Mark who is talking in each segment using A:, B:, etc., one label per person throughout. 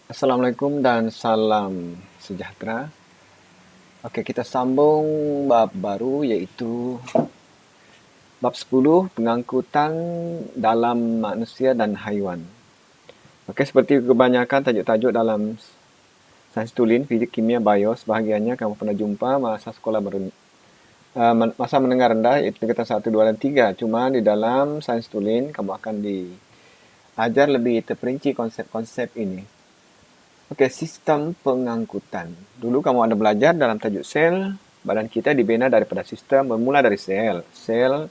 A: Assalamualaikum dan salam sejahtera. Okey, kita sambung bab baru iaitu bab 10 pengangkutan dalam manusia dan haiwan. Okey, seperti kebanyakan tajuk-tajuk dalam sains tulen, fizik, kimia, bio, sebahagiannya kamu pernah jumpa masa sekolah masa menengah rendah iaitu tingkatan 1, 2 dan 3. Cuma di dalam sains tulen kamu akan diajar lebih terperinci konsep-konsep ini. Okey, sistem pengangkutan. Dulu kamu ada belajar dalam tajuk sel, badan kita dibina daripada sistem bermula dari sel. Sel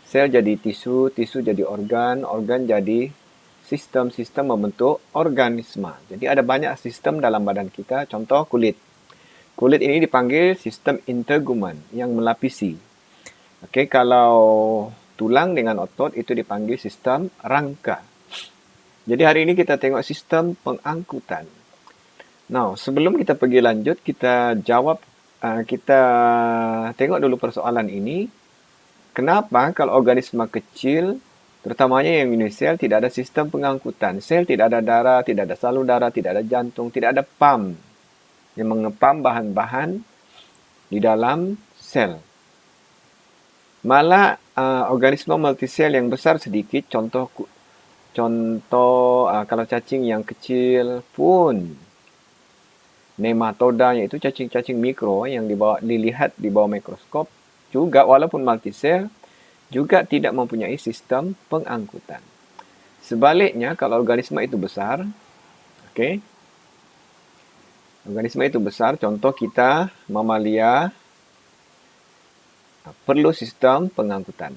A: jadi tisu, tisu jadi organ, organ jadi sistem, sistem membentuk organisma. Jadi ada banyak sistem dalam badan kita, contoh kulit. Kulit ini dipanggil sistem integumen yang melapisi. Okey, kalau tulang dengan otot itu dipanggil sistem rangka. Jadi hari ini kita tengok sistem pengangkutan. Now, sebelum kita pergi lanjut, kita tengok dulu persoalan ini. Kenapa kalau organisma kecil, terutamanya yang unisel, tidak ada sistem pengangkutan? Sel tidak ada darah, tidak ada salur darah, tidak ada jantung, tidak ada pam yang mengepam bahan-bahan di dalam sel. Malah organisma multisel yang besar sedikit, contoh kalau cacing yang kecil pun nematoda, iaitu cacing-cacing mikro yang dilihat di bawah mikroskop, juga walaupun multisel, juga tidak mempunyai sistem pengangkutan. Sebaliknya, kalau organisma itu besar, okey, organisma itu besar, contoh kita, mamalia, perlu sistem pengangkutan.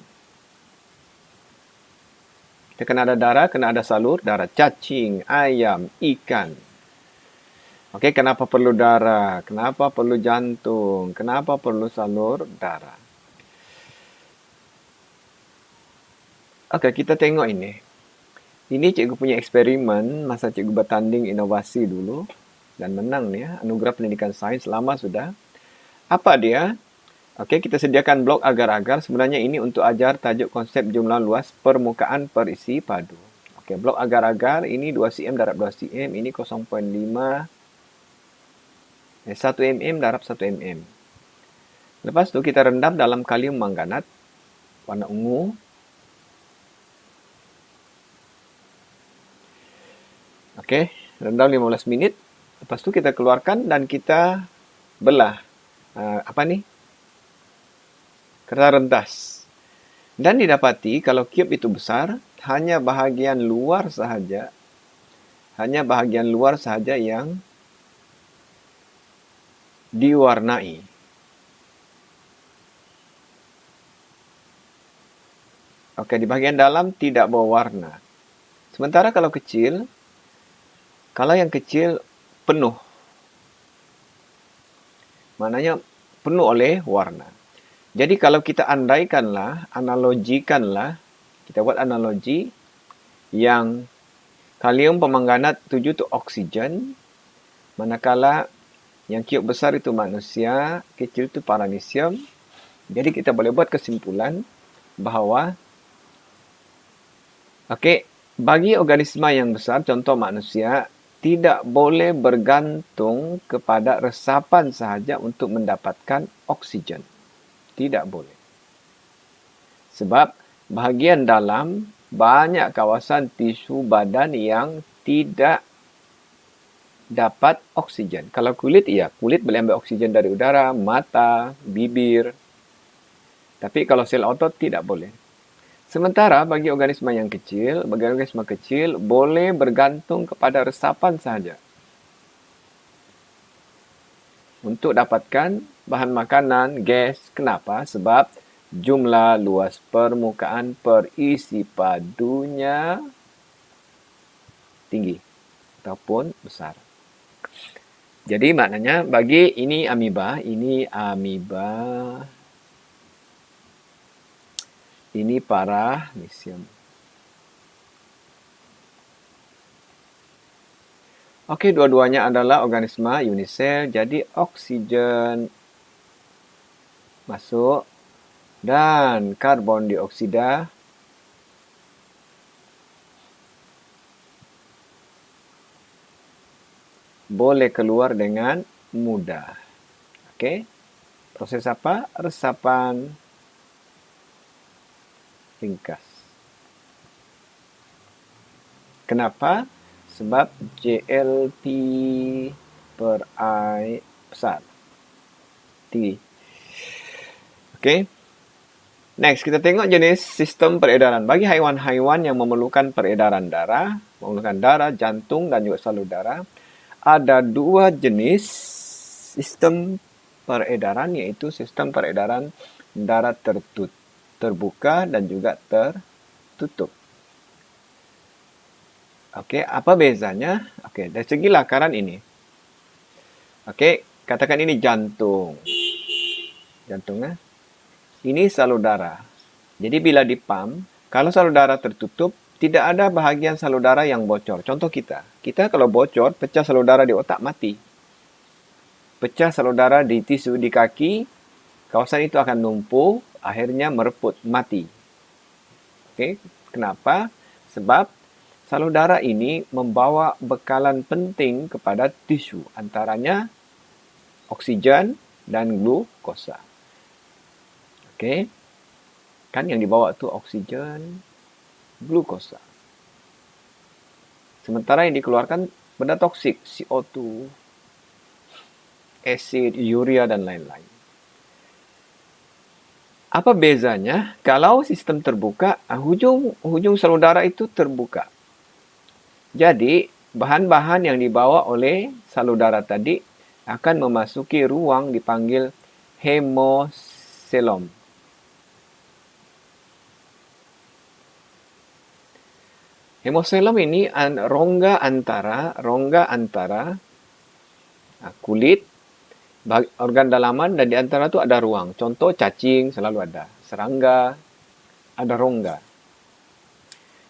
A: Kita kena ada darah, kena ada salur darah, cacing, ayam, ikan. Okey, kenapa perlu darah? Kenapa perlu jantung? Kenapa perlu salur darah? Okey, kita tengok ini. Ini cikgu punya eksperimen masa cikgu bertanding inovasi dulu dan menang ni ya, anugerah pendidikan sains lama sudah. Apa dia? Okey, kita sediakan blok agar-agar. Sebenarnya ini untuk ajar tajuk konsep jumlah luas permukaan perisi padu. Okey, blok agar-agar ini 2 cm darab 2 cm, ini 0.5 1 mm darab 1 mm. Lepas tu kita rendam dalam kalium manganat warna ungu. Okey, rendam 15 minit. Lepas tu kita keluarkan dan kita belah. Kertas rentas. Dan didapati kalau kiub itu besar, hanya bahagian luar sahaja yang diwarnai. Okey, di bahagian dalam tidak berwarna. Sementara kalau yang kecil penuh. Maknanya penuh oleh warna. Jadi kalau kita analogikanlah, kita buat analogi yang kalium permanganat 7 itu oksigen, manakala yang kiub besar itu manusia, kecil itu paramecium. Jadi kita boleh buat kesimpulan bahawa bagi organisma yang besar, contoh manusia, tidak boleh bergantung kepada resapan sahaja untuk mendapatkan oksigen. Tidak boleh. Sebab bahagian dalam banyak kawasan tisu badan yang tidak dapat oksigen. Kalau kulit, kulit boleh ambil oksigen dari udara, mata, bibir. Tapi kalau sel otot tidak boleh. Sementara bagi organisma kecil boleh bergantung kepada resapan sahaja untuk dapatkan bahan makanan, gas. Kenapa? Sebab jumlah luas permukaan perisi padunya tinggi ataupun besar. Jadi maknanya bagi ini amoeba, ini paramecium. Okey, dua-duanya adalah organisma unisel, jadi oksigen masuk dan karbon dioksida boleh keluar dengan mudah. Oke. Proses apa? Resapan ringkas. Kenapa? Sebab JLT per I besar. Tinggi. Oke. Next, kita tengok jenis sistem peredaran. Bagi haiwan-haiwan yang memerlukan peredaran darah, jantung dan juga salur darah, ada dua jenis sistem peredaran, yaitu sistem peredaran darah terbuka dan juga tertutup. Oke, apa bezanya? Oke, dari segi lakaran ini. Oke, katakan ini jantung. Jantungnya. Ini salur darah. Jadi bila dipam, kalau salur darah tertutup, tidak ada bahagian salur darah yang bocor. Contoh kita kalau bocor, pecah salur darah di otak, mati. Pecah salur darah di tisu di kaki, kawasan itu akan numpuk, akhirnya mereput, mati. Oke, kenapa? Sebab salur darah ini membawa bekalan penting kepada tisu, antaranya oksigen dan glukosa. Oke. Kan yang dibawa tu oksigen, glukosa. Sementara yang dikeluarkan benda toksik, CO2, asid, urea dan lain-lain. Apa bezanya? Kalau sistem terbuka, hujung salur darah itu terbuka. Jadi, bahan-bahan yang dibawa oleh salur darah tadi akan memasuki ruang dipanggil hemoselom. Hemoselom ini rongga antara kulit, organ dalaman, dan di antara itu ada ruang. Contoh cacing selalu ada, serangga, ada rongga.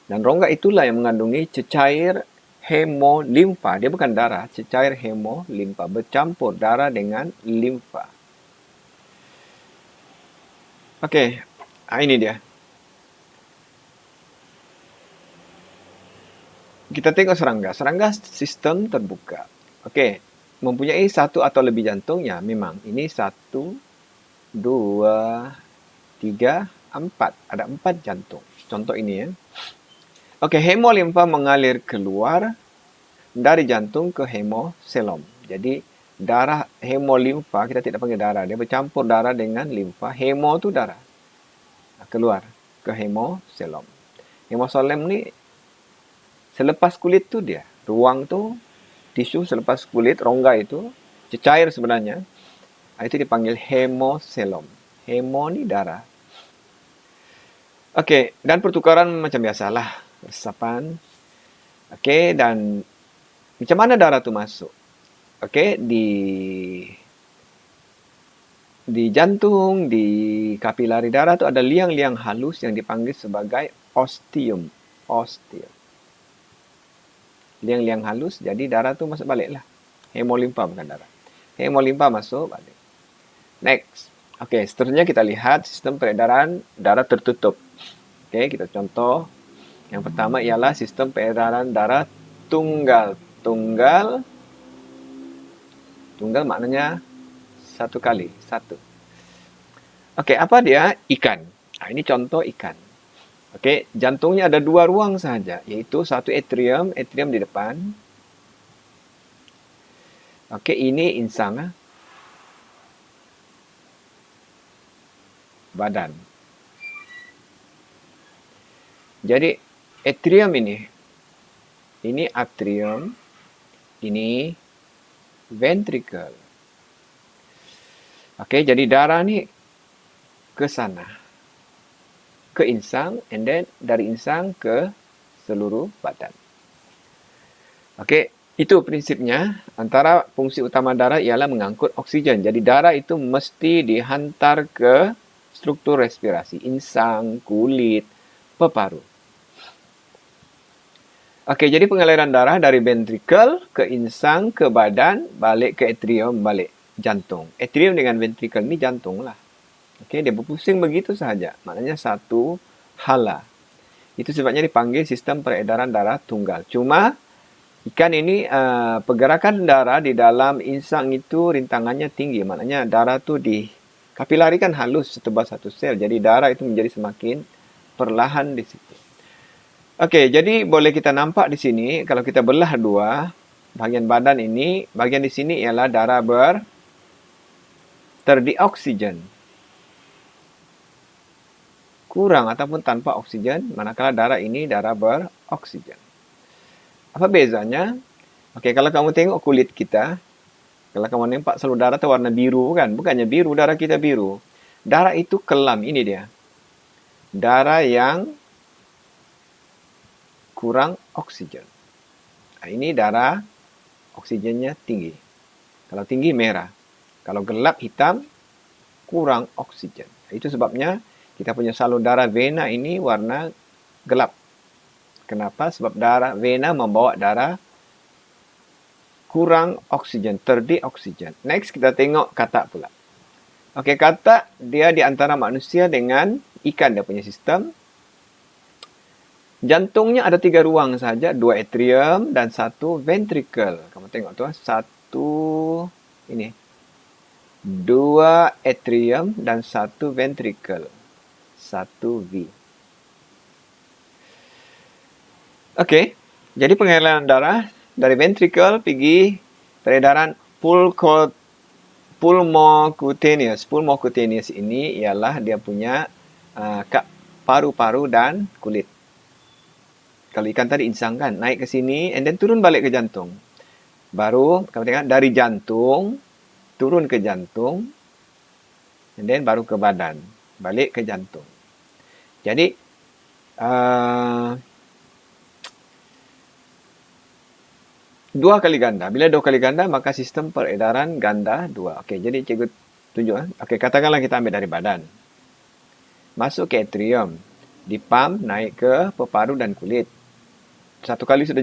A: Dan rongga itulah yang mengandungi cecair hemolimfa. Dia bukan darah, cecair hemolimfa. Bercampur darah dengan limfa. Oke, ini dia. Kita tengok serangga. Serangga sistem terbuka. Oke, mempunyai satu atau lebih jantung, ya memang. Ini 1, 2, 3, 4. Ada 4 jantung. Contoh ini ya. Oke, hemolimfa mengalir keluar dari jantung ke hemoselom. Jadi, darah hemolimfa, kita tidak panggil darah. Dia bercampur darah dengan limfa. Hemo itu darah. Keluar ke hemoselom. Hemoselom ni selepas kulit tu dia. Ruang tu, tisu selepas kulit, rongga itu, cecair sebenarnya. Itu dipanggil hemoselom. Hemo ni darah. Okey, dan pertukaran macam biasalah. Resapan. Okey, dan macam mana darah tu masuk? Okey, di jantung, di kapilari darah tu ada liang-liang halus yang dipanggil sebagai ostium. Liang-liang halus, jadi darah tu masuk balik lah. Hemolimfa bukan darah. Hemolimfa masuk balik. Next. Okey, seterusnya kita lihat sistem peredaran darah tertutup. Okey, kita contoh. Yang pertama ialah sistem peredaran darah tunggal. Tunggal maknanya satu kali, satu. Okey, apa dia? Ikan. Ini contoh ikan. Okey, jantungnya ada 2 ruang sahaja, iaitu satu atrium di depan. Okey, ini insang. Badan. Jadi, atrium ini atrium, ini ventricle. Okey, jadi darah ni ke sana, ke insang, and then dari insang ke seluruh badan. Okey, itu prinsipnya. Antara fungsi utama darah ialah mengangkut oksigen. Jadi darah itu mesti dihantar ke struktur respirasi, insang, kulit, peparu. Okey, jadi pengaliran darah dari ventricle ke insang, ke badan, balik ke atrium, balik jantung. Atrium dengan ventricle ni jantung lah. Okey, dia berpusing begitu sahaja. Maknanya satu hala. Itu sebabnya dipanggil sistem peredaran darah tunggal. Cuma Ikan ini pergerakan darah di dalam insang itu rintangannya tinggi. Maknanya darah itu kapilari kan halus setebal satu sel. Jadi darah itu menjadi semakin perlahan di situ. Okey, jadi boleh kita nampak di sini kalau kita belah dua bahagian badan ini, bahagian di sini ialah darah terdioksigen. Kurang ataupun tanpa oksigen, manakala darah ini darah beroksigen. Apa bezanya? Okey, kalau kamu tengok kulit kita, kalau kamu nampak selalu darah itu warna biru kan? Bukannya biru, darah kita biru. Darah itu kelam, ini dia. Darah yang kurang oksigen. Ini darah oksigennya tinggi. Kalau tinggi merah. Kalau gelap hitam, kurang oksigen. Itu sebabnya kita punya salur darah vena ini warna gelap. Kenapa? Sebab darah vena membawa darah kurang oksigen, terdioksigen. Next kita tengok katak pula. Okey, katak dia di antara manusia dengan ikan dia punya sistem. Jantungnya ada 3 ruang saja, 2 atrium dan 1 ventricle. Kamu tengok tu, 2 atrium dan 1 ventricle. 1V. Okey, jadi pengaliran darah dari ventricle pergi peredaran pulmocutaneous. Pulmocutaneous ini ialah dia punya kat paru-paru dan kulit. Kalau ikan tadi insang kan, naik ke sini and then turun balik ke jantung. Baru kamu tengok dari jantung turun ke jantung and then baru ke badan, balik ke jantung. Jadi dua kali ganda. Bila 2 kali ganda, maka sistem peredaran ganda 2. Okey, jadi cikgu tunjuk. Okey, katakanlah kita ambil dari badan. Masuk ke atrium. Dipam naik ke peparu dan kulit. Satu kali sudah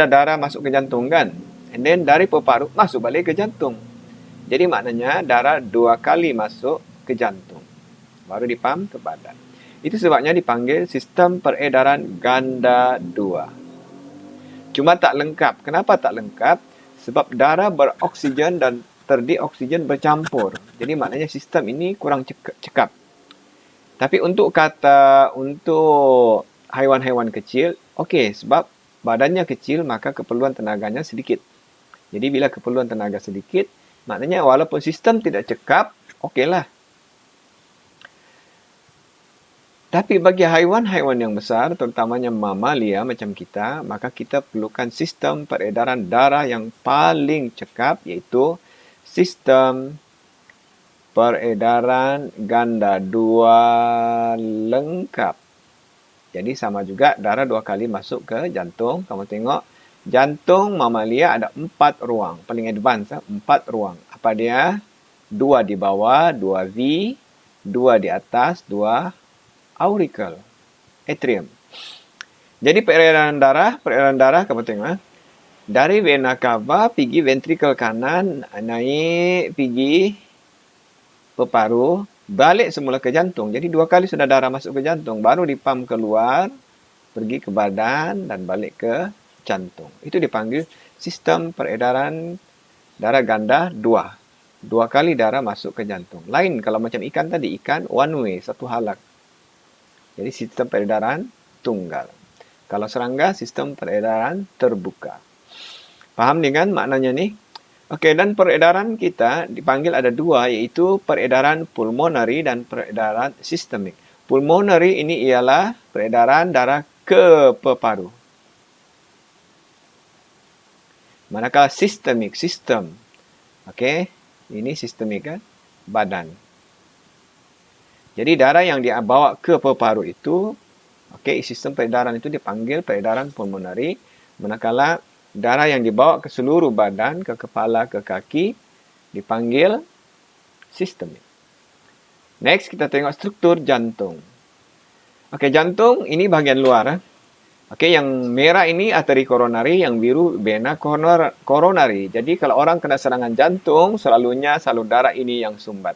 A: darah masuk ke jantung kan? And then dari peparu masuk balik ke jantung. Jadi maknanya darah 2 kali masuk ke jantung. Baru dipam ke badan. Itu sebabnya dipanggil sistem peredaran ganda 2. Cuma tak lengkap. Kenapa tak lengkap? Sebab darah beroksigen dan terdioksigen bercampur. Jadi maknanya sistem ini kurang cekap. Tapi untuk haiwan-haiwan kecil, okey, sebab badannya kecil maka keperluan tenaganya sedikit. Jadi bila keperluan tenaga sedikit, maknanya walaupun sistem tidak cekap, okeylah. Tapi bagi haiwan-haiwan yang besar, terutamanya mamalia macam kita, maka kita perlukan sistem peredaran darah yang paling cekap, iaitu sistem peredaran ganda 2 lengkap. Jadi sama juga darah 2 kali masuk ke jantung. Kamu tengok, jantung mamalia ada 4 ruang. Paling advance, 4 ruang. Apa dia? 2 di bawah, 2 V, 2 di atas, 2 auricle, atrium. Jadi peredaran darah kamu tengok. Dari vena cava pergi ventricle kanan, naik pergi peparu, balik semula ke jantung. Jadi 2 kali sudah darah masuk ke jantung, baru dipam keluar, pergi ke badan dan balik ke jantung. Itu dipanggil sistem peredaran darah ganda 2. 2 kali darah masuk ke jantung. Lain kalau macam ikan tadi, ikan one way, satu halak. Jadi sistem peredaran tunggal. Kalau serangga, sistem peredaran terbuka. Faham dengan maknanya ni? Okey, dan peredaran kita dipanggil ada 2, iaitu peredaran pulmonary dan peredaran sistemik. Pulmonary ini ialah peredaran darah ke peparu. Manakala sistemik, sistem. Okey, ini sistemik kan? Badan. Jadi darah yang dia bawa ke peparu itu, okey, sistem peredaran itu dipanggil peredaran pulmonary. Manakala darah yang dibawa ke seluruh badan, ke kepala, ke kaki, dipanggil sistemik. Next, kita tengok struktur jantung. Okey, jantung ini bahagian luar. Okey, yang merah ini arteri koronari, yang biru vena koronari. Jadi kalau orang kena serangan jantung, selalunya salur darah ini yang sumbat.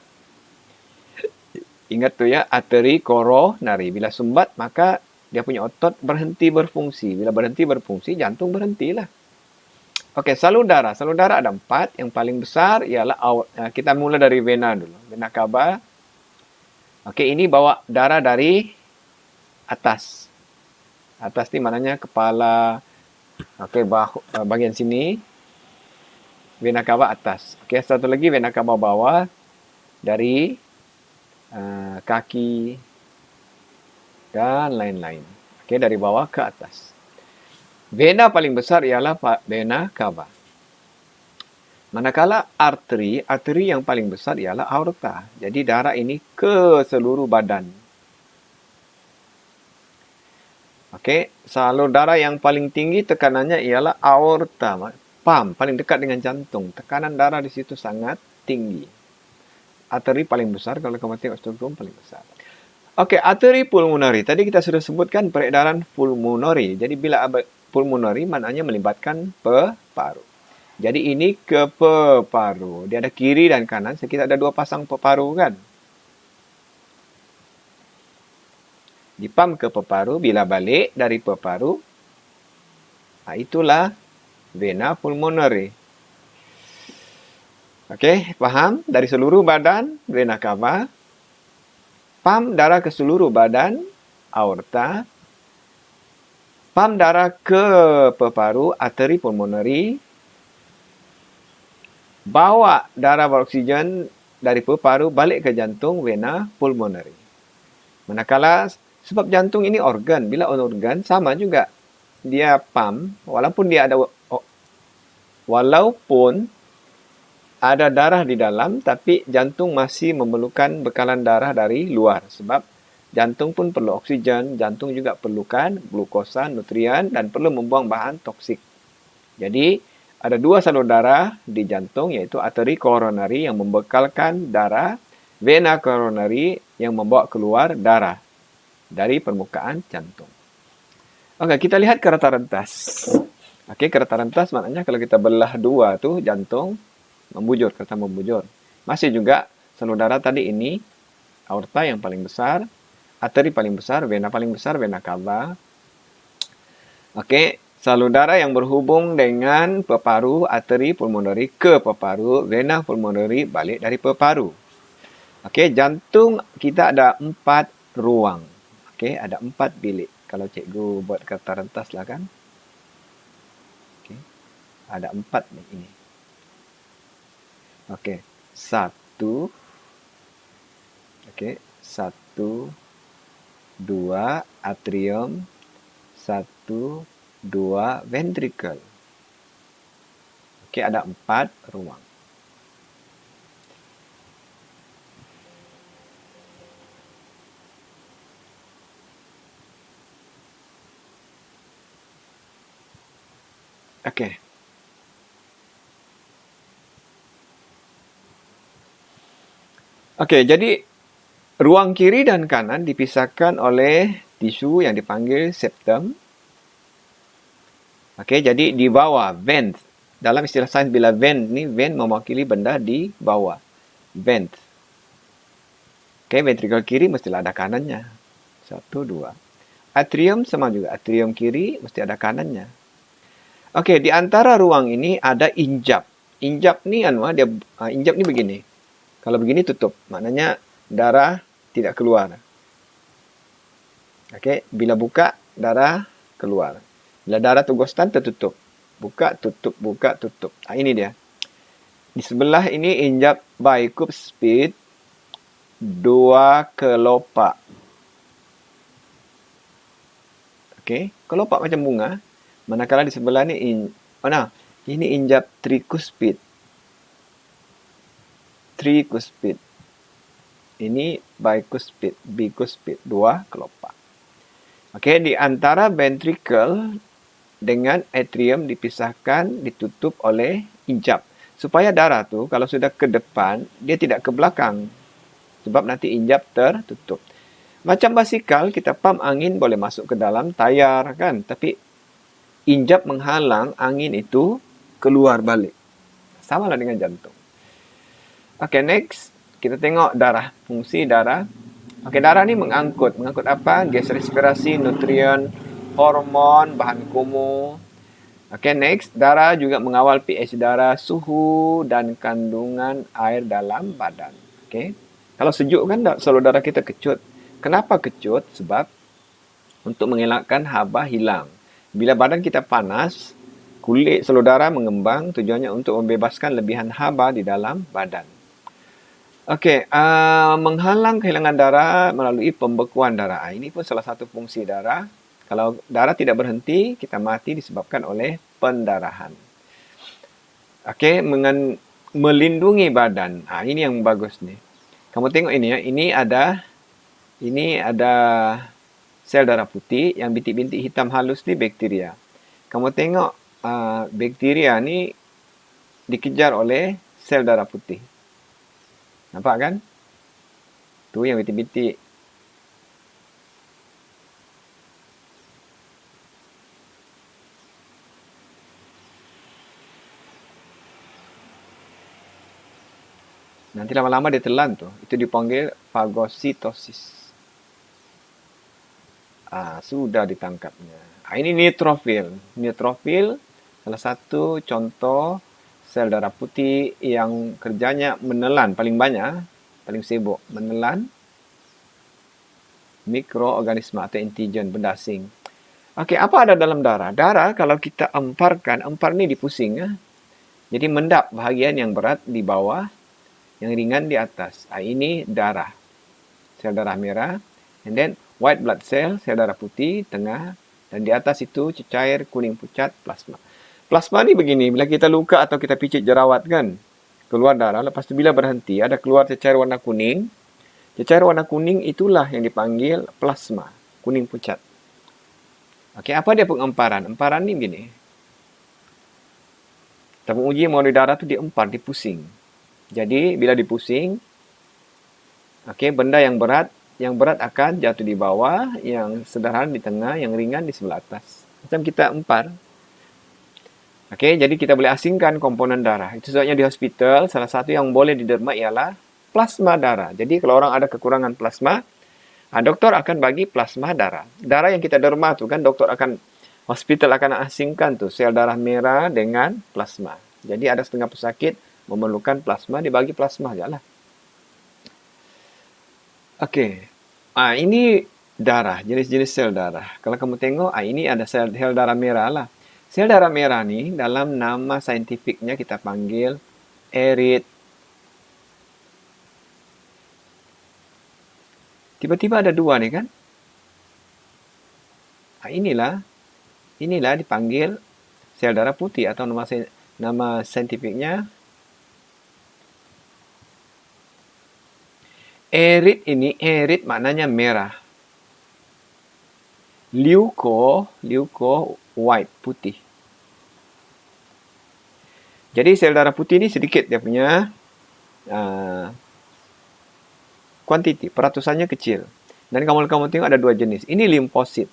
A: Ingat tu ya, arteri koronari. Bila sumbat, maka dia punya otot berhenti berfungsi. Bila berhenti berfungsi, jantung berhentilah. Okey, salur darah. Salur darah ada 4. Yang paling besar ialah kita mula dari vena dulu. Vena cava. Okey, ini bawa darah dari atas. Atas ni maknanya kepala. Okey, bahagian sini. Vena cava atas. Okey, satu lagi vena cava bawah dari kaki dan lain-lain. Okey, dari bawah ke atas. Vena paling besar ialah vena cava. Manakala arteri yang paling besar ialah aorta. Jadi darah ini ke seluruh badan. Okey, salur darah yang paling tinggi tekanannya ialah aorta. Pam, paling dekat dengan jantung. Tekanan darah di situ sangat tinggi. Arteri paling besar, kalau kamu tengok struktur paling besar. Okey, arteri pulmonari. Tadi kita sudah sebutkan peredaran pulmonari. Jadi bila pulmonari maknanya melibatkan paru. Jadi ini ke peparu. Dia ada kiri dan kanan. Kita ada 2 pasang peparu kan. Dipam ke peparu. Bila balik dari peparu, itulah vena pulmonari. Okey, faham? Dari seluruh badan, vena cava. Pam darah ke seluruh badan, aorta. Pam darah ke peparu, arteri pulmonari. Bawa darah beroksigen dari peparu balik ke jantung, vena pulmonari. Manakala sebab jantung ini organ, bila organ sama juga dia pam, walaupun ada darah di dalam, tapi jantung masih memerlukan bekalan darah dari luar. Sebab jantung pun perlu oksigen, jantung juga perlukan glukosa, nutrien dan perlu membuang bahan toksik. Jadi ada 2 salur darah di jantung, iaitu arteri koronari yang membekalkan darah, vena koronari yang membawa keluar darah dari permukaan jantung. Okey, kita lihat kereta rentas. Okey, kereta rentas maknanya kalau kita belah 2 tu jantung membujur, kereta membujur. Masih juga salur darah tadi ini, aorta yang paling besar, arteri paling besar, vena cava. Okey, salur darah yang berhubung dengan peparu, arteri pulmonari ke peparu, vena pulmonari balik dari peparu. Okey, jantung kita ada 4 ruang. Okey, ada 4 bilik. Kalau cikgu buat kereta rentas lah kan. Okey, ada 4 ni ini. Okey, 1. Okey, 1, 2 atrium, 1, 2 ventricle. Okey, ada 4 ruang. Okey. Okey, jadi ruang kiri dan kanan dipisahkan oleh tisu yang dipanggil septum. Okey, jadi di bawah, vent. Dalam istilah sains, bila vent ni, vent mewakili benda di bawah. Vent. Okey, ventricle kiri mestilah ada kanannya. 1, 2. Atrium sama juga. Atrium kiri mesti ada kanannya. Okey, di antara ruang ini ada injap. Injap ni injap ni begini. Kalau begini tutup. Maknanya darah tidak keluar. Okey, bila buka, darah keluar. Bila darah tugostan tertutup. Buka, tutup, buka, tutup. Ini dia. Di sebelah ini injap bicuspid 2 kelopak. Okey, kelopak macam bunga. Manakala di sebelah ni ini injap tricuspid. Tricuspid. Ini bicuspid 2 kelopak. Okey, di antara ventricle dengan atrium dipisahkan, ditutup oleh injap. Supaya darah tu kalau sudah ke depan, dia tidak ke belakang. Sebab nanti injap tertutup. Macam basikal, kita pam angin boleh masuk ke dalam tayar kan. Tapi injap menghalang angin itu keluar balik. Sama lah dengan jantung. Okey, next. Kita tengok darah. Fungsi darah. Oke, darah ini mengangkut apa? Gas respirasi, nutrien, hormon, bahan kumuh. Oke, next, darah juga mengawal pH darah, suhu, dan kandungan air dalam badan. Oke, kalau sejuk kan salur darah kita kecut. Kenapa kecut? Sebab untuk mengelakkan haba hilang. Bila badan kita panas, kulit salur darah mengembang, tujuannya untuk membebaskan lebihan haba di dalam badan. Okey, menghalang kehilangan darah melalui pembekuan darah. Ini pun salah satu fungsi darah. Kalau darah tidak berhenti, kita mati disebabkan oleh pendarahan. Okey, melindungi badan. Ini yang bagus nih. Kamu tengok ini ya, ini ada sel darah putih yang bintik-bintik hitam halus ni bakteria. Kamu tengok bakteria ni dikejar oleh sel darah putih. Nampak kan? Tu yang bintik-bintik. Nanti lama-lama dia telan tu. Itu dipanggil fagositosis. Sudah ditangkapnya. Ini neutrofil. Neutrofil salah satu contoh sel darah putih yang kerjanya menelan paling banyak, paling sibuk menelan mikroorganisme atau antigen, benda asing. Okey, apa ada dalam darah? Darah kalau kita emparkan, empar ni dipusing ya. Jadi mendap bahagian yang berat di bawah, yang ringan di atas. Ini darah. Sel darah merah. And then white blood cell, sel darah putih tengah, dan di atas itu cecair kuning pucat plasma. Plasma ni begini, bila kita luka atau kita picit jerawat kan, keluar darah, lepas tu bila berhenti, ada keluar cecair warna kuning. Cecair warna kuning itulah yang dipanggil plasma, kuning pucat. Okey, apa dia pengemparan? Emparan ni begini. Tabung uji melalui darah tu diempar, dipusing. Jadi, bila dipusing, okey, benda yang berat akan jatuh di bawah, yang sederhana di tengah, yang ringan di sebelah atas. Macam kita empar. Okey, jadi kita boleh asingkan komponen darah. Itu sebabnya di hospital, salah satu yang boleh diderma ialah plasma darah. Jadi kalau orang ada kekurangan plasma, doktor akan bagi plasma darah. Darah yang kita derma tu kan, hospital akan asingkan tu sel darah merah dengan plasma. Jadi ada setengah pesakit memerlukan plasma, dibagi plasma je lah. Okey, ini darah, jenis-jenis sel darah. Kalau kamu tengok, ini ada sel darah merah lah. Sel darah merah ni dalam nama saintifiknya kita panggil erit. Tiba-tiba ada dua ni kan? Inilah dipanggil sel darah putih atau nama saintifiknya erit. Ini erit maknanya merah. Leuko white, putih. Jadi sel darah putih ni sedikit dia punya kuantiti, peratusannya kecil. Dan kamu tengok ada dua jenis. Ini limfosit.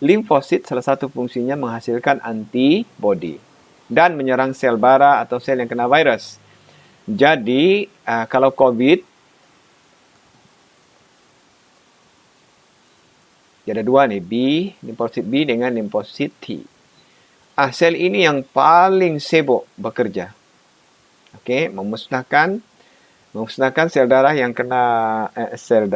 A: Limfosit salah satu fungsinya menghasilkan antibody dan menyerang sel bara atau sel yang kena virus. Jadi kalau COVID, ada dua nih, limfosit B dengan limfosit T. Sel ini yang paling sibuk bekerja. Okey, memusnahkan sel darah yang kena sel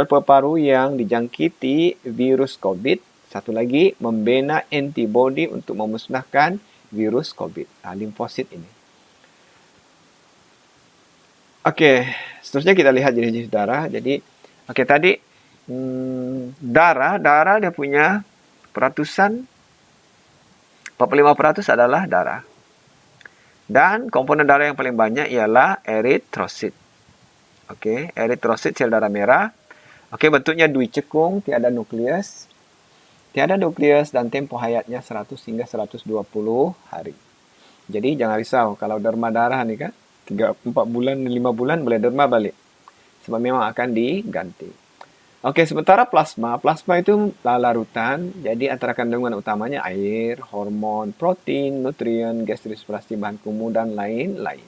A: paru yang dijangkiti virus COVID. Satu lagi, membina antibody untuk memusnahkan virus COVID. Limfosit ini. Okey, seterusnya kita lihat jenis-jenis darah. Jadi, tadi darah dia punya peratusan 45% adalah darah. Dan komponen darah yang paling banyak ialah eritrosit. Okey, eritrosit sel darah merah. Okey, bentuknya dui cekung, tiada nukleus. Tiada nukleus dan tempoh hayatnya 100 hingga 120 hari. Jadi jangan risau kalau derma darah ni kan 3-4 bulan, 5 bulan boleh derma balik. Sebab memang akan diganti. Okey, sementara plasma itu larutan. Jadi antara kandungan utamanya air, hormon, protein, nutrien, gas respirasi, bahan kumuh dan lain-lain.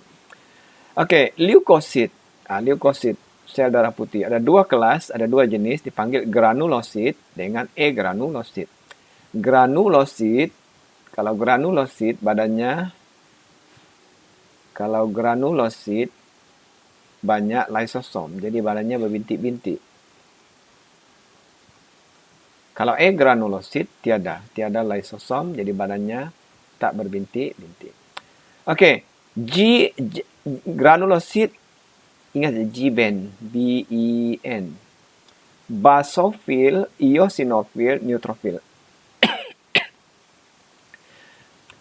A: Okey, leukosit. Leukosit. sel darah putih. Ada dua kelas, ada dua jenis, dipanggil granulosit dengan agranulosit. Granulosit, kalau granulosit banyak lysosom, jadi badannya berbintik-bintik. Kalau agranulosit tiada lysosom, jadi badannya tak berbintik-bintik. Okey, granulosit, ingat G-band, B-E-N. Basofil, eosinofil, neutrofil.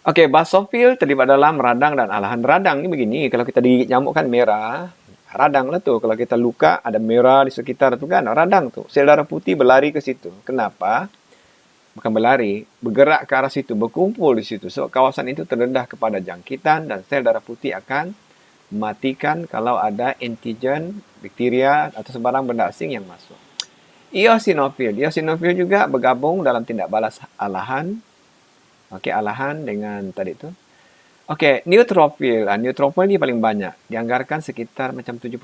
A: Okey, basofil terlibat dalam radang dan alahan. Radang ni begini, kalau kita digigit nyamuk kan merah, radang lah tu. Kalau kita luka ada merah di sekitar tu kan, radang tu. Sel darah putih berlari ke situ. Kenapa? Bukan berlari, bergerak ke arah situ, berkumpul di situ. So kawasan itu terdedah kepada jangkitan dan sel darah putih akan matikan kalau ada antigen, bakteria atau sembarang benda asing yang masuk. Eosinofil juga bergabung dalam tindak balas alahan. Okey, alahan dengan tadi tu. Okey, neutrofil. Neutrofil ni paling banyak. Dianggarkan sekitar macam 70%.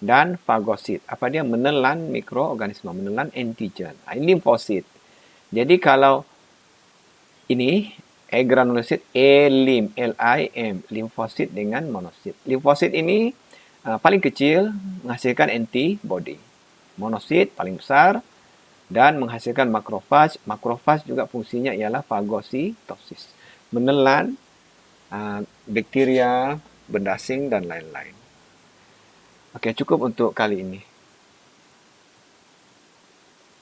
A: Dan fagosit. Apa dia? Menelan mikroorganisme, menelan antigen. Limfosit. Jadi kalau ini agranulosit, A-lim, L-I-M, limfosit dengan monosit. Limfosit ini paling kecil, menghasilkan antibody. Monosit paling besar dan menghasilkan makrofag. Makrofag juga fungsinya ialah fagositosis, menelan bakteria, benda asing dan lain-lain. Okey, cukup untuk kali ini.